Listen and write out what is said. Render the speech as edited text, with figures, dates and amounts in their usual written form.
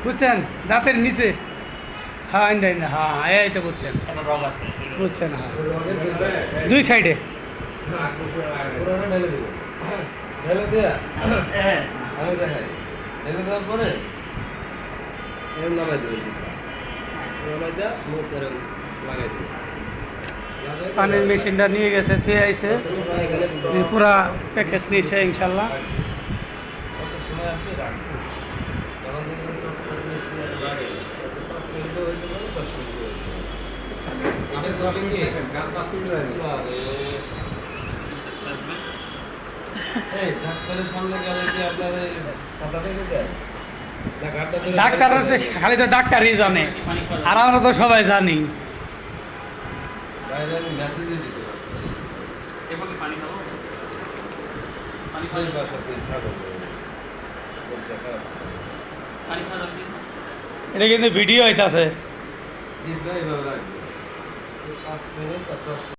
বুঝছেন দাঁতের নিচে। হ্যাঁ ইন্ডা ইন্ডা, হ্যাঁ এই তো বুঝছেন, বুঝছেন, হ্যাঁ দুই সাইডে। ঢেলে দেয়া আমি দেখাই, ঢেলে দেওয়ার পরে এরকম নামাই দেবে, নামাই দেওয়া মুখ এরকম লাগাই দেবে। পানির মেশিনটা নিয়ে গেছে, থুয়ে আইছে, পুরা প্যাকেজ নিয়েছে ইনশাল্লাহ। কত সময় আপনি রাখবেন, যখন দেখবেন লাগে 5 মিনিটও হইতে পারে, 10 মিনিটও হইতে পারে। এটা 10 মিনিট গান 5 মিনিট লাগে। এই ডাক্তারের সামনে গেলে কি আপনার কথা থেকে দেয়? ডাক্তার খালি তো ডাক্তারই জানে, আর আমরা তো সবাই জানি। বাইরে আমি মেসেজে দিতে পারছি। এবার পানি খাবো, পানি এই খাওয়া বাসাতে ছাড়ো বলছে খারাপ। পানি খাওয়া যাবে। এটা কিন্তু ভিডিও হইতাছে। জিভ এইভাবে রাখবে 5 মিনিট আর 10